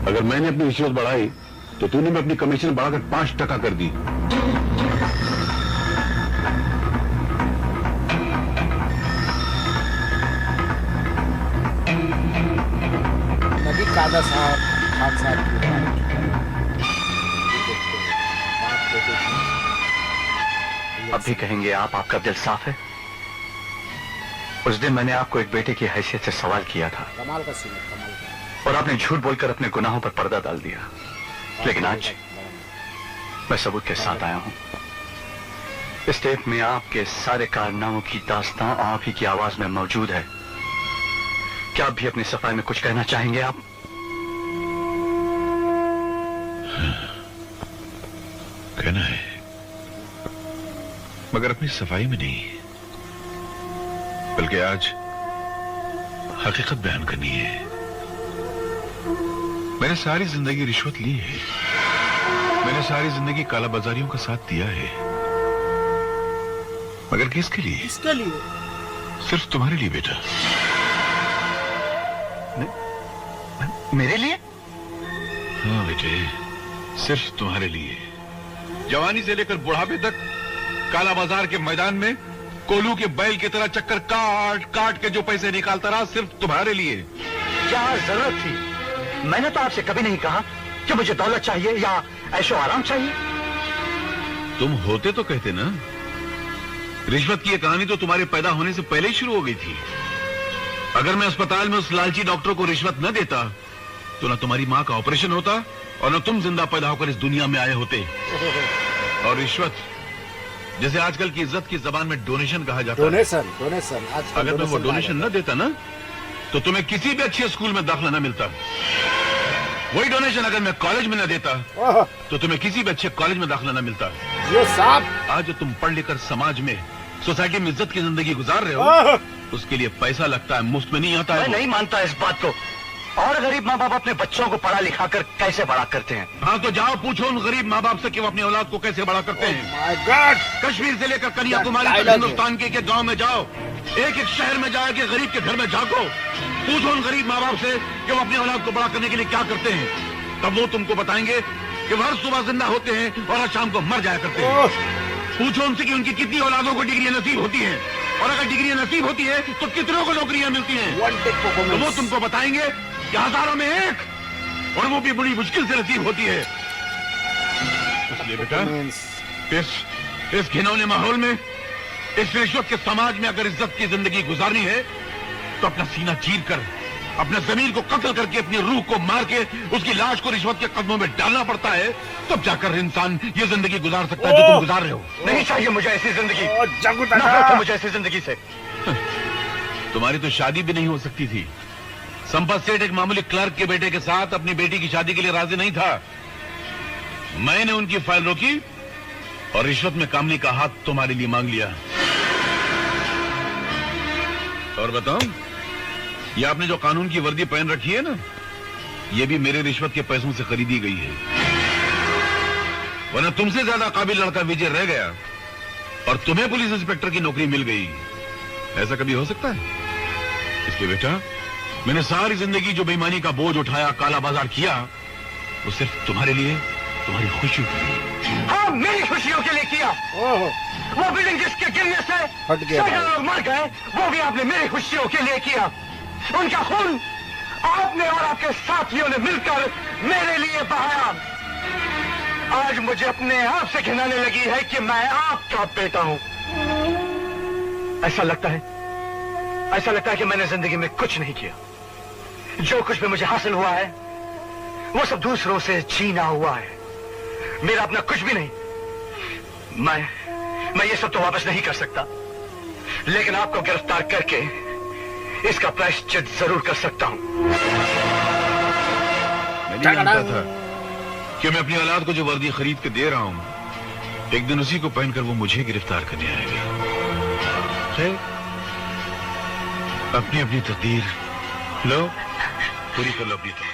अगर मैंने अपनी रिश्वत बढ़ाई तो तूने भी अपनी कमीशन बढ़ाकर 5% कर दी। नबी कादा साहब खान साहब की अब भी कहेंगे आप, आपका दिल साफ है? उस दिन मैंने आपको एक बेटे की हैसियत से सवाल किया था, कमाल का सीन है, कमाल का। और आपने झूठ बोलकर अपने गुनाहों पर पर्दा डाल दिया। लेकिन आज मैं सबूत के साथ आया हूं। इस टेप में आपके सारे कारनामों की दास्तां आप ही की आवाज में मौजूद है। क्या आप भी अपनी सफाई में कुछ कहना चाहेंगे आप? कहना है, मगर अपनी सफाई में नहीं, बल्कि आज हकीकत बयान करनी है। मैंने सारी जिंदगी रिश्वत ली है, मैंने सारी जिंदगी कालाबाजारियों का साथ दिया है, मगर किसके लिए? किसके लिए? सिर्फ तुम्हारे लिए बेटा। मेरे लिए? हाँ बेटे, सिर्फ तुम्हारे लिए। जवानी से लेकर बुढ़ापे तक काला बाजार के मैदान में कोलू के बैल की तरह चक्कर काट काट के जो पैसे निकालता रहा, सिर्फ तुम्हारे लिए। क्या जरूरत थी? मैंने तो आपसे कभी नहीं कहा कि मुझे दौलत चाहिए या ऐशो आराम चाहिए। तुम होते तो कहते ना। रिश्वत की यह कहानी तो तुम्हारे पैदा होने से पहले ही शुरू हो गई थी। अगर मैं अस्पताल में उस लालची डॉक्टर को रिश्वत न देता तो न तुम्हारी मां का ऑपरेशन होता और न तुम जिंदा पैदा होकर इस दुनिया में आए होते। और रिश्वत, जैसे आजकल की इज्जत की जबान में डोनेशन कहा जाता है। डोनेशन। अगर मैं वो डोनेशन न देता ना तो तुम्हें किसी भी अच्छे स्कूल में दाखिला न मिलता। वही डोनेशन अगर मैं कॉलेज में न देता तो तुम्हें किसी भी अच्छे कॉलेज में दाखिला न मिलता। आज जो तुम पढ़ लिखकर समाज में, सोसाइटी में इज्जत की जिंदगी गुजार रहे हो, उसके लिए पैसा लगता है, मुफ्त में नहीं आता है। मैं नहीं मानता इस बात को। और गरीब माँ बाप अपने बच्चों को पढ़ा लिखा कर कैसे बड़ा करते हैं? हाँ तो जाओ पूछो उन गरीब माँ बाप से कि वो अपनी औलाद को कैसे बड़ा करते हैं। कश्मीर से लेकर कन्याकुमारी तक हिंदुस्तान के गांव में जाओ, एक एक शहर में जाओ, के गरीब के घर में जाको, पूछो उन गरीब माँ बाप से कि वो अपनी औलाद को बड़ा करने के लिए क्या करते हैं। तब वो तुमको बताएंगे कि वो हर सुबह जिंदा होते हैं और हर शाम को मर जाया करते हैं। पूछो उनसे कि उनकी कितनी औलादों को डिग्रियां नसीब होती हैं, और अगर डिग्रियां नसीब होती है तो कितनों को नौकरियां मिलती हैं। तो वो तुमको बताएंगे कि हजारों में एक, और वो भी बड़ी मुश्किल से नसीब होती है। इसलिए बेटा, इस घिनौने माहौल में, इस रिश्वत के समाज में अगर इज्जत की जिंदगी गुजारनी है तो अपना सीना चीर कर, अपने जमीर को कत्ल करके, अपनी रूह को मार के उसकी लाश को रिश्वत के कदमों में डालना पड़ता है, तब जाकर इंसान ये जिंदगी गुजार सकता है जो तुम गुजार रहे हो। नहीं चाहिए मुझे ऐसी जिंदगी। नफरत है मुझे ऐसी जिंदगी से। तुम्हारी तो शादी भी नहीं हो सकती थी। संपत सेठ एक मामूली क्लर्क के बेटे के साथ अपनी बेटी की शादी के लिए राजी नहीं था। मैंने उनकी फाइल रोकी और रिश्वत में कामनी का हाथ तुम्हारे लिए मांग लिया। और बताओ, ये आपने जो कानून की वर्दी पहन रखी है ना, ये भी मेरे रिश्वत के पैसों से खरीदी गई है। वरना तुमसे ज्यादा काबिल लड़का विजय रह गया और तुम्हें पुलिस इंस्पेक्टर की नौकरी मिल गई। ऐसा कभी हो सकता है? इसलिए बेटा, मैंने सारी जिंदगी जो बेईमानी का बोझ उठाया, काला बाजार किया, वो सिर्फ तुम्हारे लिए, तुम्हारी खुशियों के लिए। हाँ, मेरी खुशियों के लिए किया। वो बिल्डिंग जिसके गिरने से सैकड़ों लोग मर गए, वो भी आपने मेरी खुशियों के लिए किया। उनका खून आपने और आपके साथियों ने मिलकर मेरे लिए बहाया। आज मुझे अपने आप से घिनाने लगी है कि मैं आपका बेटा हूं। ऐसा लगता है कि मैंने जिंदगी में कुछ नहीं किया। जो कुछ भी मुझे हासिल हुआ है वो सब दूसरों से छीना हुआ है। मेरा अपना कुछ भी नहीं। मैं ये सब तो वापस नहीं कर सकता, लेकिन आपको गिरफ्तार करके इसका प्रायश्चित जरूर कर सकता हूं। मैं नहीं जानता था कि मैं अपनी औलाद को जो वर्दी खरीद के दे रहा हूं, एक दिन उसी को पहनकर वो मुझे गिरफ्तार करने आएगा। अपनी अपनी तकदीर लो, पूरी कर लो अपनी तकदीर।